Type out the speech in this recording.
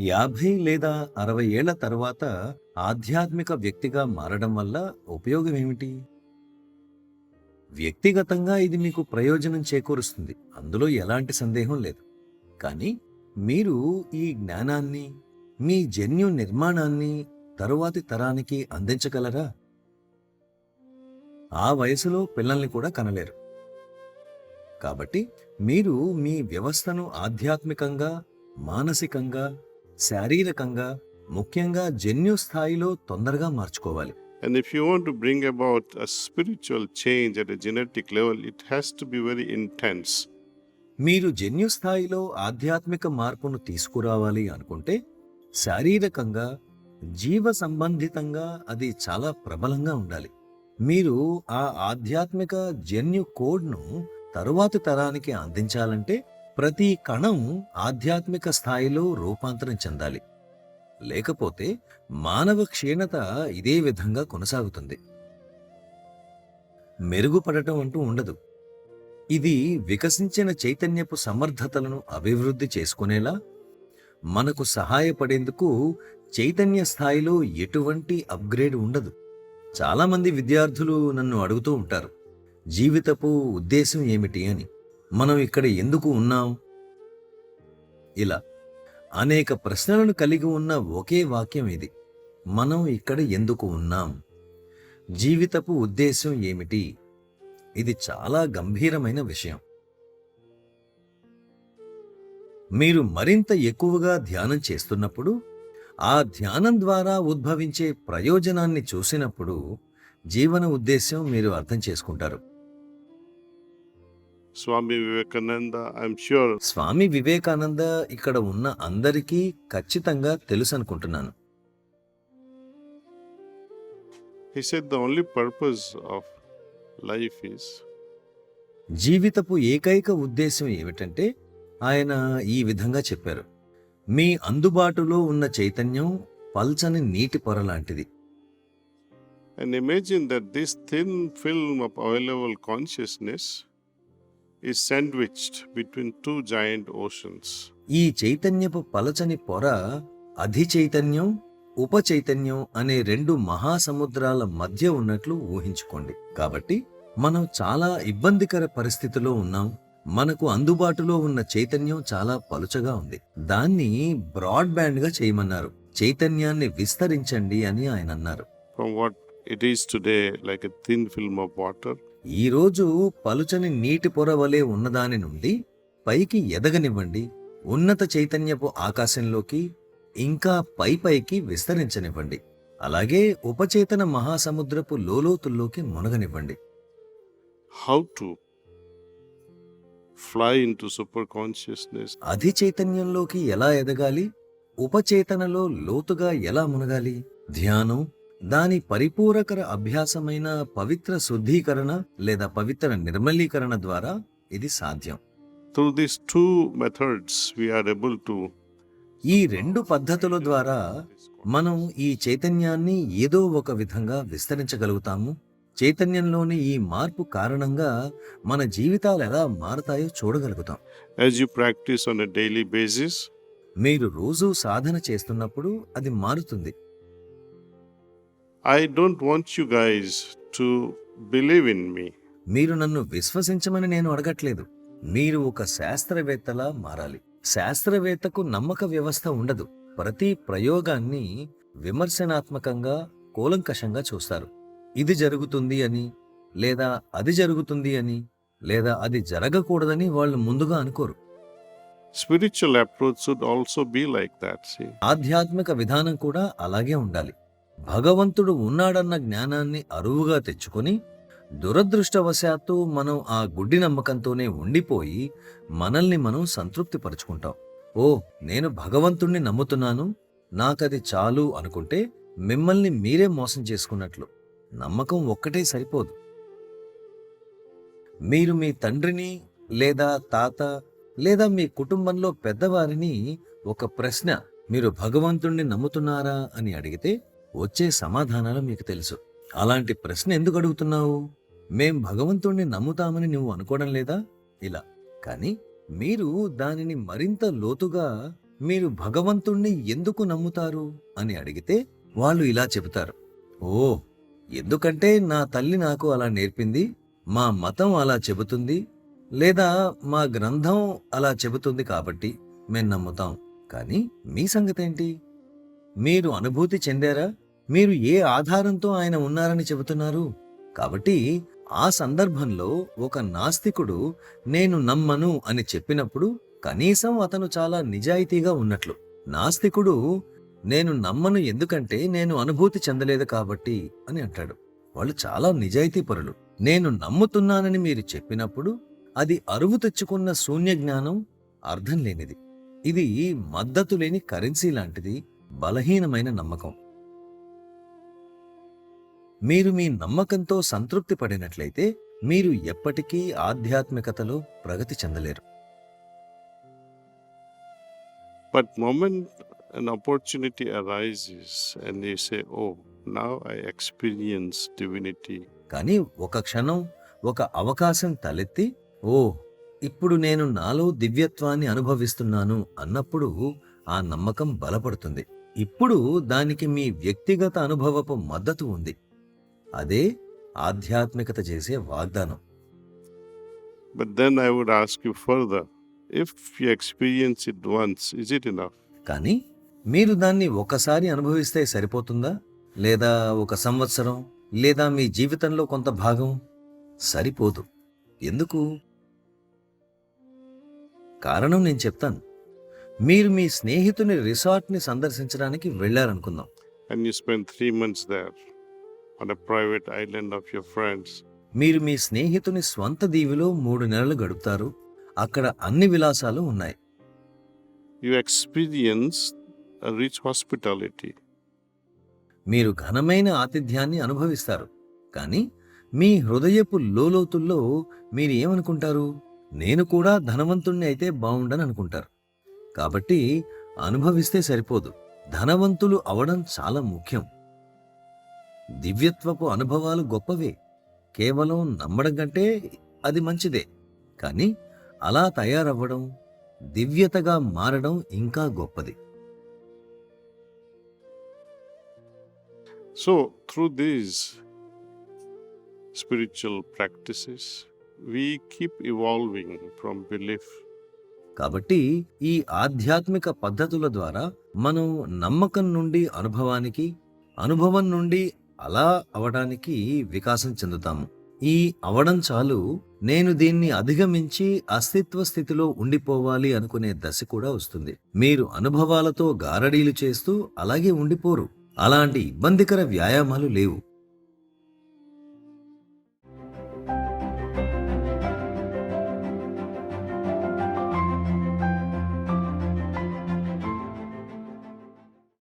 50 లేదా 60 ఏళ్ల తర్వాత ఆధ్యాత్మిక వ్యక్తిగా మారడం వల్ల ఉపయోగం ఏమిటి? వ్యక్తిగతంగా ఇది మీకు ప్రయోజనం చేకూరుస్తుంది. అందులో ఎలాంటి సందేహం లేదు. కానీ మీరు ఈ జ్ఞానాన్ని, మీ జన్యు నిర్మాణాన్ని తరువాతి తరానికి అందించగలరా? ఆ వయసులో పిల్లల్ని కూడా కనలేరు. కాబట్టి మీరు మీ వ్యవస్థను ఆధ్యాత్మికంగా, మానసికంగా, శారీరకంగా, ముఖ్యంగా జన్యు స్థాయిలో తొందరగా మార్చుకోవాలి. And if you want to bring about a spiritual change at a genetic level, it has to be very intense. మీరు జన్యు స్థాయిలో ఆధ్యాత్మిక మార్పును తీసుకురావాలి అనుకుంటే శారీరకంగా, జీవ సంబంధితంగా అది చాలా ప్రబలంగా ఉండాలి. మీరు ఆ ఆధ్యాత్మిక జన్యు కోడ్ను తరువాతి తరానికి అందించాలంటే ప్రతి కణం ఆధ్యాత్మిక స్థాయిలో రూపాంతరం చెందాలి. లేకపోతే మానవ క్షీణత ఇదే విధంగా కొనసాగుతుంది. మెరుగుపడటం అంటూ ఉండదు. ఇది వికసించిన చైతన్యపు సమర్థతలను అభివృద్ధి చేసుకునేలా మనకు సహాయపడేందుకు చైతన్య స్థాయిలో ఎటువంటి అప్గ్రేడ్ ఉండదు. చాలామంది విద్యార్థులు నన్ను అడుగుతూ ఉంటారు, జీవితపు ఉద్దేశం ఏమిటి అని, మనం ఇక్కడ ఎందుకు ఉన్నాం? ఇలా అనేక ప్రశ్నలను కలిగి ఉన్న ఒకే వాక్యం ఇది: మనం ఇక్కడ ఎందుకు ఉన్నాం? జీవితపు ఉద్దేశం ఏమిటి? ఇది చాలా గంభీరమైన విషయం. మీరు మరింత ఎక్కువగా ధ్యానం చేస్తున్నప్పుడు, ఆ ధ్యానం ద్వారా ఉద్భవించే ప్రయోజనాన్ని చూసినప్పుడు జీవన ఉద్దేశం మీరు అర్థం చేసుకుంటారు. Swami Vivekananda, I'm sure. Swami Vivekananda ఇక్కడ ఉన్న అందరికీ ఖచ్చితంగా తెలుసు అనుకుంటున్నాను. He said the only purpose of life is. జీవితపు ఏకైక ఉద్దేశం ఏమిటంటే, ఆయన ఈ విధంగా చెప్పారు: మీ అందుబాటులో ఉన్న చైతన్యం పల్చని నీటి పొర లాంటిది. And imagine that this thin film of available consciousness is sandwiched between two giant oceans. ఈ చైతన్యపు పలచని పొర అధిచైతన్యం, ఉపచైతన్యం అనే రెండు మహాసముద్రాల మధ్య ఉన్నట్లు ఊహించుకోండి. కాబట్టి మనం చాలా ఇబ్బందికర పరిస్థితిలో ఉన్నాం. మనకు అందుబాటులో ఉన్న చైతన్యం చాలా పలుచగా ఉంది. దాన్ని బ్రాడ్బ్యాండ్ గా చేయమన్నారు. చైతన్యాన్ని విస్తరించండి అని ఆయన అన్నారు. From what it is today, like a thin film of water, ఈ రోజు పలుచని నీటి పొర వలె ఉన్నదాని నుండి పైకి ఎదగనివ్వండి. ఉన్నత చైతన్యపు ఆకాశంలోకి, ఇంకా పైకి విస్తరించనివ్వండి. అలాగే ఉపచేతన మహాసముద్రపు లోలోతుల్లోకి మునగనివ్వండి. how to fly into superconsciousness. అధి చైతన్యంలోకి ఎలా ఎదగాలి? ఉపచేతనలో లోతుగా ఎలా మునగాలి? ధ్యానం, దాని పరిపూరకర అభ్యాసమైన పవిత్ర శుద్ధీకరణ లేదా పవిత్ర నిర్మలీకరణ ద్వారా ఇది సాధ్యం. Through these two methods, we are able to. ఈ రెండు పద్ధతుల ద్వారా మనం ఈ చైతన్యాన్ని ఏదో ఒక విధంగా విస్తరించగలుగుతాము. చైతన్యంలోని ఈ మార్పు కారణంగా మన జీవితాలు ఎలా మారతాయో చూడగలుగుతాం. As you practice on a daily basis, మీరు రోజూ సాధన చేస్తున్నప్పుడు అది మారుతుంది. I don't want you guys to believe in me. మీరు నన్ను విశ్వసించమని నేను అడగట్లేదు. మీరు ఒక శాస్త్రవేత్తలా మారాలి. శాస్త్రవేత్తకు నమ్మక వ్యవస్థ ఉండదు. ప్రతి ప్రయోగాన్ని విమర్శనాత్మకంగా, కూలంకషంగా చూస్తారు. ఇది జరుగుతుంది అని, లేదా అది జరుగుతుంది అని, లేదా అది జరగకూడదని వాళ్ళు ముందుగా అనుకోరు. Spiritual approach should also be like that. See, ఆధ్యాత్మిక విధానం కూడా అలాగే ఉండాలి. భగవంతుడు ఉన్నాడన్న జ్ఞానాన్ని అరువుగా తెచ్చుకొని, దురదృష్టవశాత్తు మనం ఆ గుడ్డి నమ్మకంతోనే ఉండిపోయి మనల్ని మనం సంతృప్తి పరుచుకుంటాం. ఓ, నేను భగవంతుణ్ణి నమ్ముతున్నాను, నాకది చాలు అనుకుంటే మిమ్మల్ని మీరే మోసం చేసుకున్నట్లు. నమ్మకం ఒక్కటే సరిపోదు. మీరు మీ తండ్రిని లేదా తాత లేదా మీ కుటుంబంలో పెద్దవారిని ఒక ప్రశ్న, మీరు భగవంతుణ్ణి నమ్ముతున్నారా అని అడిగితే వచ్చే సమాధానాలు మీకు తెలుసు. అలాంటి ప్రశ్న ఎందుకు అడుగుతున్నావు? మేం భగవంతుణ్ణి నమ్ముతామని నువ్వు అనుకోవడం లేదా? ఇలా. కానీ మీరు దానిని మరింత లోతుగా మీరు భగవంతుణ్ణి ఎందుకు నమ్ముతారు అని అడిగితే వాళ్ళు ఇలా చెబుతారు, ఓ, ఎందుకంటే నా తల్లి నాకు అలా నేర్పింది, మా మతం అలా చెబుతుంది, లేదా మా గ్రంథం అలా చెబుతుంది కాబట్టి మేం నమ్ముతాం. కానీ మీ సంగతేంటి? మీరు అనుభూతి చెందారా? మీరు ఏ ఆధారంతో ఆయన ఉన్నారని చెబుతున్నారు? కాబట్టి ఆ సందర్భంలో ఒక నాస్తికుడు నేను నమ్మను అని చెప్పినప్పుడు కనీసం అతను చాలా నిజాయితీగా ఉన్నట్లు. నాస్తికుడు నేను నమ్మను ఎందుకంటే నేను అనుభూతి చెందలేదు కాబట్టి అని అంటాడు. వాళ్ళు చాలా నిజాయితీపరులు. నేను నమ్ముతున్నానని మీరు చెప్పినప్పుడు అది అరువు తెచ్చుకున్న శూన్య జ్ఞానం, అర్థం లేనిది. ఇది మద్దతు లేని కరెన్సీ లాంటిది, బలహీనమైన నమ్మకం. మీరు మీ నమ్మకంతో సంతృప్తి పడినట్లయితే మీరు ఎప్పటికీ ఆధ్యాత్మికతలో ప్రగతి చెందలేరు. But moment an opportunity arises and you say, oh, now I experience divinity. కానీ ఒక క్షణం, ఒక అవకాశం తలెత్తి, ఓ, ఇప్పుడు నేను నాలో దివ్యత్వాన్ని అనుభవిస్తున్నాను అన్నప్పుడు ఆ నమ్మకం బలపడుతుంది. ఇప్పుడు దానికి మీ వ్యక్తిగత అనుభవపు మద్దతు ఉంది. అదే ఆధ్యాత్మికత చేసే వాగ్దానం. But then I would ask you further, if you experience it once, is it enough? కానీ మీరు దాన్ని ఒకసారి అనుభవిస్తే సరిపోతుందా? లేదా ఒక సంవత్సరం, లేదా మీ జీవితంలో కొంత భాగం? సరిపోదు. ఎందుకు? కారణం నేను చెప్తాను. మీరు మీ స్నేహితుని రిసార్ట్ని సందర్శించడానికి వెళ్లారనుకుందాం. And you spend 3 months there on a private island of your friends. మీరు మీ స్నేహితుని స్వంత దీవిలో 3 నెలలు గడుపుతారు. అక్కడ అన్ని విలాసాలు ఉన్నాయి. You experience a rich hospitality. మీరు ఘనమైన ఆతిథ్యాన్ని అనుభవిస్తారు. కానీ మీ హృదయపు లోలోతుల్లో మీరు ఏమనుకుంటారు? నేను కూడా ధనవంతుణ్ణి అయితే బావుండని అనుకుంటారు. కాబట్టి అనుభవిస్తే సరిపోదు. ధనవంతులు అవడం చాలా ముఖ్యం. దివ్యత్వపు అనుభవాలు గొప్పవే. కేవలం నమ్మడం కంటే అది మంచిదే. కానీ అలా తయారవ్వడం, దివ్యతగా మారడం ఇంకా గొప్పది. So, through these spiritual practices, we keep evolving from belief. కాబట్టి ఈ ఆధ్యాత్మిక పద్ధతుల ద్వారా మనం నమ్మకం నుండి అనుభవానికి, అనుభవం నుండి అలా అవడానికి వికాసం చెందుతాము. ఈ అవడం చాలు, నేను దీన్ని అధిగమించి అస్తిత్వ స్థితిలో ఉండిపోవాలి అనుకునే దశ కూడా వస్తుంది. మీరు అనుభవాలతో గారడీలు చేస్తూ అలాగే ఉండిపోరు. అలాంటి ఇబ్బందికర వ్యాయామాలు లేవు.